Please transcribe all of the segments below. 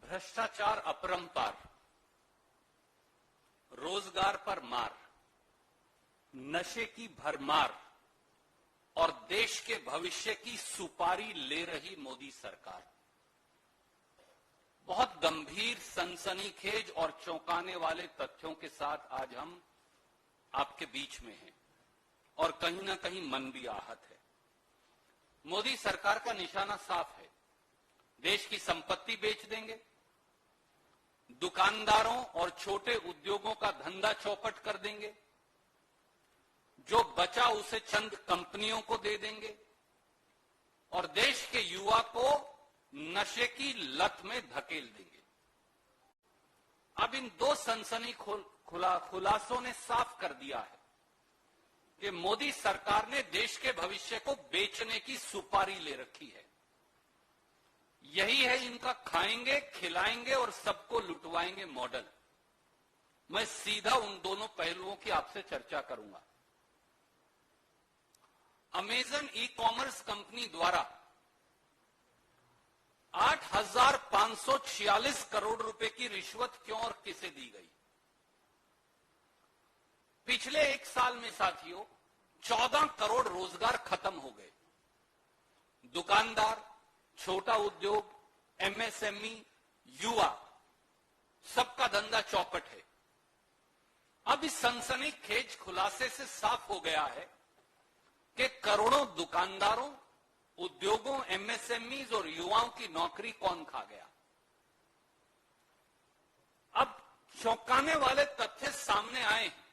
भ्रष्टाचार अपरंपार, रोजगार पर मार, नशे की भरमार और देश के भविष्य की सुपारी ले रही मोदी सरकार। बहुत गंभीर, सनसनीखेज और चौंकाने वाले तथ्यों के साथ आज हम आपके बीच में हैं और कहीं ना कहीं मन भी आहत है। मोदी सरकार का निशाना साफ है, देश की संपत्ति बेच देंगे, दुकानदारों और छोटे उद्योगों का धंधा चौपट कर देंगे, जो बचा उसे चंद कंपनियों को दे देंगे और देश के युवा को नशे की लत में धकेल देंगे। अब इन दो सनसनी खुलासों ने साफ कर दिया है कि मोदी सरकार ने देश के भविष्य को बेचने की सुपारी ले रखी है। यही है इनका खाएंगे, खिलाएंगे और सबको लुटवाएंगे मॉडल। मैं सीधा उन दोनों पहलुओं की आपसे चर्चा करूंगा। अमेजन ई कॉमर्स कंपनी द्वारा 8,546 करोड़ रुपए की रिश्वत क्यों और किसे दी गई? पिछले एक साल में साथियों 14 करोड़ रोजगार खत्म हो गए। दुकानदार, छोटा उद्योग, एमएसएमई, युवा, सबका धंधा चौपट है। अब इस सनसनीखेज खुलासे से साफ हो गया है कि करोड़ों दुकानदारों, उद्योगों, एमएसएमईज और युवाओं की नौकरी कौन खा गया। अब चौंकाने वाले तथ्य सामने आए हैं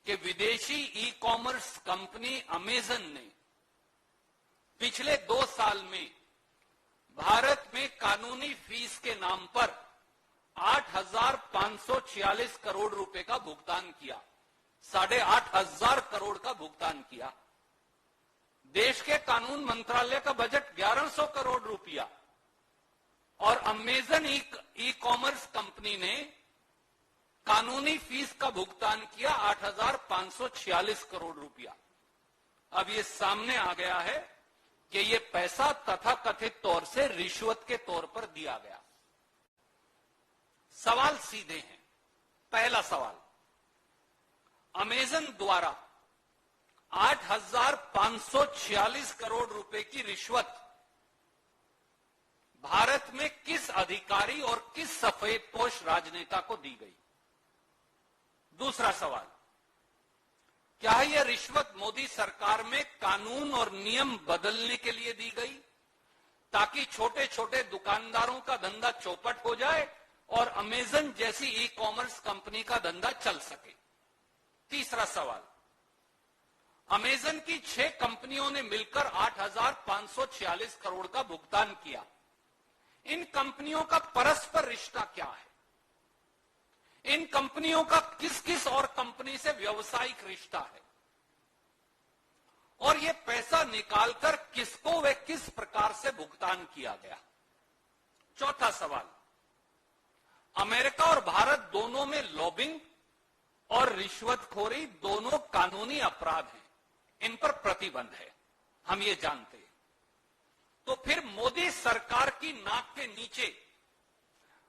कि विदेशी ई कॉमर्स कंपनी अमेजन ने पिछले 2 साल में भारत में कानूनी फीस के नाम पर 8,546 करोड़ रुपए का भुगतान किया, 8,500 करोड़ का भुगतान किया। देश के कानून मंत्रालय का बजट 1,100 करोड़ रुपया और अमेजन ई कॉमर्स कंपनी ने कानूनी फीस का भुगतान किया 8,546 करोड़ रुपया। अब ये सामने आ गया है कि ये पैसा तथाकथित तौर से रिश्वत के तौर पर दिया गया। सवाल सीधे हैं। पहला सवाल, अमेजन द्वारा 8,546 करोड़ रुपए की रिश्वत भारत में किस अधिकारी और किस सफेदपोश राजनेता को दी गई? दूसरा सवाल, क्या यह रिश्वत मोदी सरकार में कानून और नियम बदलने के लिए दी गई ताकि छोटे छोटे दुकानदारों का धंधा चौपट हो जाए और अमेजन जैसी ई कॉमर्स कंपनी का धंधा चल सके? तीसरा सवाल, अमेजन की 6 कंपनियों ने मिलकर 8,546 करोड़ का भुगतान किया। इन कंपनियों का परस्पर रिश्ता क्या है? इन कंपनियों का किस किस और कंपनी से व्यावसायिक रिश्ता है और यह पैसा निकालकर किसको व किस प्रकार से भुगतान किया गया? चौथा सवाल, अमेरिका और भारत दोनों में लॉबिंग और रिश्वतखोरी दोनों कानूनी अपराध हैं, इन पर प्रतिबंध है, हम ये जानते हैं। तो फिर मोदी सरकार की नाक के नीचे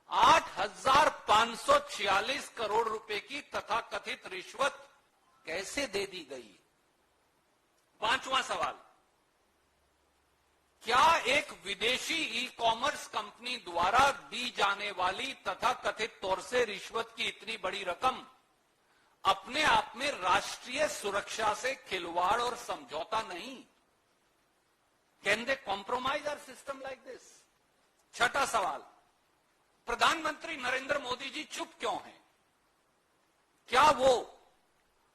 8,546 करोड़ रुपए की तथाकथित रिश्वत कैसे दे दी गई? पांचवां सवाल, क्या एक विदेशी ई कॉमर्स कंपनी द्वारा दी जाने वाली तथाकथित तौर से रिश्वत की इतनी बड़ी रकम अपने आप में राष्ट्रीय सुरक्षा से खिलवाड़ और समझौता नहीं? Can they compromise our system like this? छठा सवाल, प्रधानमंत्री नरेंद्र मोदी जी चुप क्यों हैं? क्या वो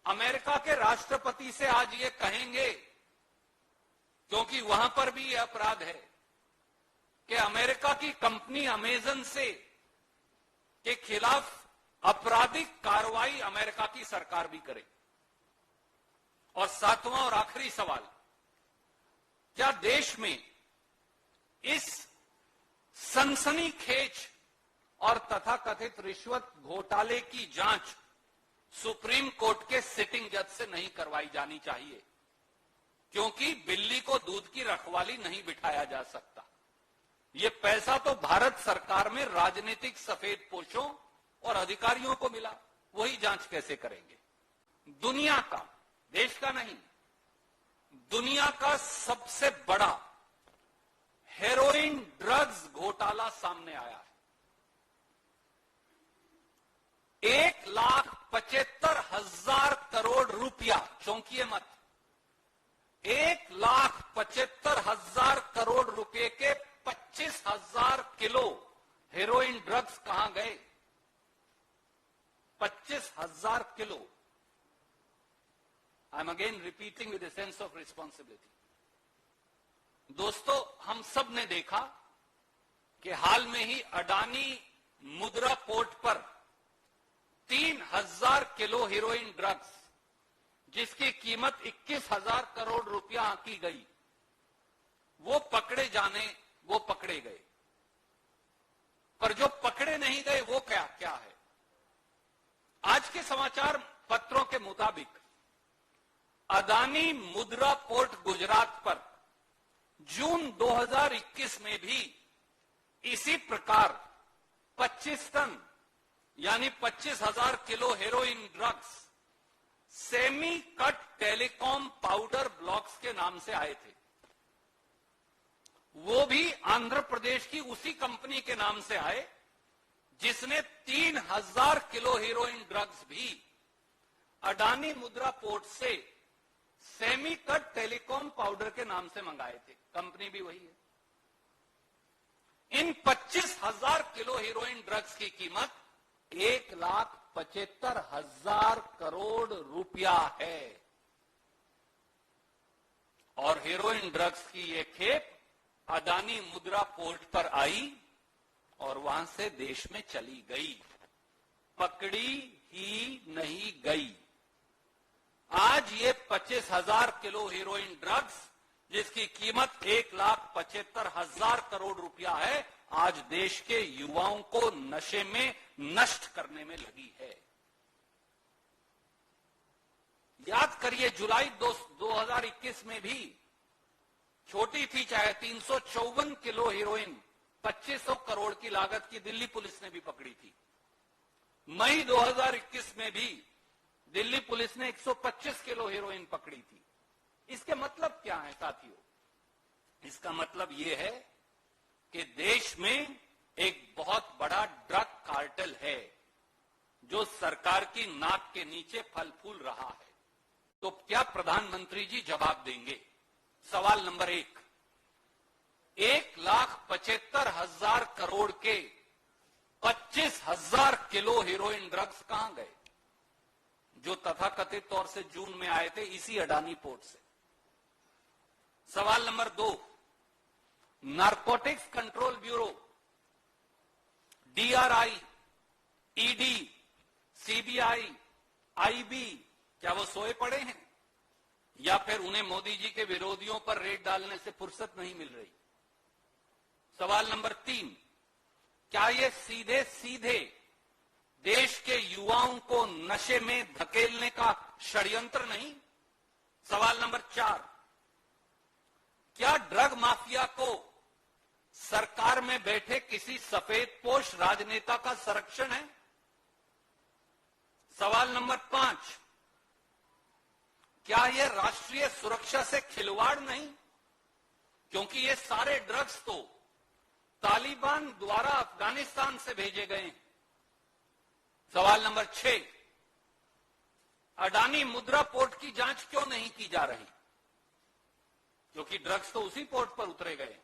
अमेरिका के राष्ट्रपति से आज ये कहेंगे, क्योंकि वहां पर भी यह अपराध है, कि अमेरिका की कंपनी अमेजन से के खिलाफ आपराधिक कार्रवाई अमेरिका की सरकार भी करे? और सातवां और आखिरी सवाल, क्या देश में इस सनसनीखेज और तथाकथित रिश्वत घोटाले की जांच सुप्रीम कोर्ट के सिटिंग जज से नहीं करवाई जानी चाहिए? क्योंकि बिल्ली को दूध की रखवाली नहीं बिठाया जा सकता। ये पैसा तो भारत सरकार में राजनीतिक सफेद पोशों और अधिकारियों को मिला, वही जांच कैसे करेंगे? दुनिया का, देश का नहीं, दुनिया का सबसे बड़ा हेरोइन ड्रग्स घोटाला सामने आया है। 1,75,000 करोड़ रुपया, चौंकिए मत, 1,75,000 करोड़ रुपए के 25,000 किलो हेरोइन ड्रग्स कहां गए? 25,000 kilo. I am again repeating with a sense of responsibility. दोस्तों, हम सब ने देखा कि हाल में ही अडानी मुद्रा पोर्ट पर 3,000 किलो हेरोइन ड्रग्स, जिसकी कीमत 21,000 करोड़ रुपया आंकी गई, वो पकड़े गए। पर जो पकड़े नहीं गए वो क्या है? आज के समाचार पत्रों के मुताबिक अदानी मुद्रा पोर्ट गुजरात पर जून 2021 में भी इसी प्रकार 25 टन यानी 25,000 kilo heroin drugs semi cut telecom powder blocks के नाम से आए थे। वो भी आंध्र प्रदेश की उसी कंपनी के नाम से आए जिसने 3,000 किलो हेरोइन ड्रग्स भी अडानी मुद्रा पोर्ट से सेमी कट टेलीकॉम पाउडर के नाम से मंगाए थे। कंपनी भी वही है। इन 25,000 किलो हेरोइन ड्रग्स की कीमत 1,75,000 करोड़ रुपया है। और हेरोइन ड्रग्स की ये खेप अडानी मुद्रा पोर्ट पर आई और वहां से देश में चली गई, पकड़ी ही नहीं गई। आज ये 25,000 किलो हेरोइन ड्रग्स, जिसकी कीमत 1,75,000 करोड़ रुपया है, आज देश के युवाओं को नशे में नष्ट करने में लगी है। याद करिए, जुलाई 2021 में भी छोटी थी चाहे 354 किलो हेरोइन 2500 करोड़ की लागत की दिल्ली पुलिस ने भी पकड़ी थी। मई 2021 में भी दिल्ली पुलिस ने 125 किलो हेरोइन पकड़ी थी। इसके मतलब क्या है साथियों? इसका मतलब यह है कि देश में एक बहुत बड़ा ड्रग कार्टेल है जो सरकार की नाक के नीचे फल फूल रहा है। तो क्या प्रधानमंत्री जी जवाब देंगे? सवाल नंबर 1, 1,75,000 करोड़ के 25,000 किलो हेरोइन ड्रग्स कहां गए, जो तथाकथित तौर से जून में आए थे इसी अडानी पोर्ट से? सवाल number 2, narcotics control bureau, DRI, ED, CBI, IB, क्या वो सोए पड़े हैं या फिर उन्हें मोदी जी के विरोधियों पर रेड डालने से फुर्सत नहीं मिल रही? सवाल नंबर 3, क्या ये सीधे सीधे देश के युवाओं को नशे में धकेलने का षड्यंत्र नहीं? सवाल नंबर 4, क्या ड्रग माफिया को सरकार में बैठे किसी सफेदपोश राजनेता का संरक्षण है? सवाल नंबर 5, क्या यह राष्ट्रीय सुरक्षा से खिलवाड़ नहीं, क्योंकि ये सारे ड्रग्स तो तालिबान द्वारा अफगानिस्तान से भेजे गए हैं? सवाल नंबर 6, अडानी मुद्रा पोर्ट की जांच क्यों नहीं की जा रही, क्योंकि ड्रग्स तो उसी पोर्ट पर उतरे गए?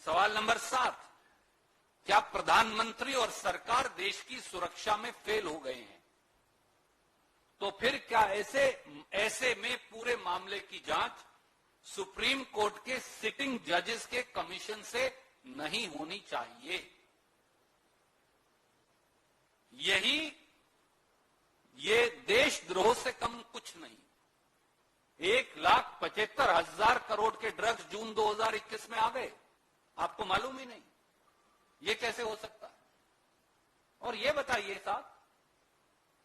सवाल नंबर 7, क्या प्रधानमंत्री और सरकार देश की सुरक्षा में फेल हो गए हैं? तो फिर क्या ऐसे में पूरे मामले की जांच सुप्रीम कोर्ट के सिटिंग जजेस के कमीशन से नहीं होनी चाहिए? ये देशद्रोह से कम कुछ नहीं। 1,75,000 करोड़ के ड्रग्स जून 2021 में आ गए, आपको मालूम ही नहीं। ये कैसे हो सकता है? और ये बताइए साहब,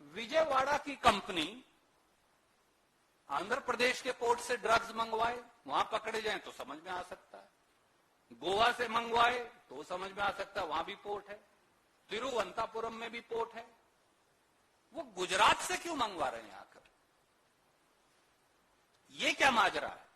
विजयवाड़ा की कंपनी आंध्र प्रदेश के पोर्ट से ड्रग्स मंगवाए, वहां पकड़े जाएं तो समझ में आ सकता है। गोवा से मंगवाए तो समझ में आ सकता है, वहां भी पोर्ट है, तिरुवनंतपुरम में भी पोर्ट है, वो गुजरात से क्यों मंगवा रहे हैं आकर? ये क्या माजरा है?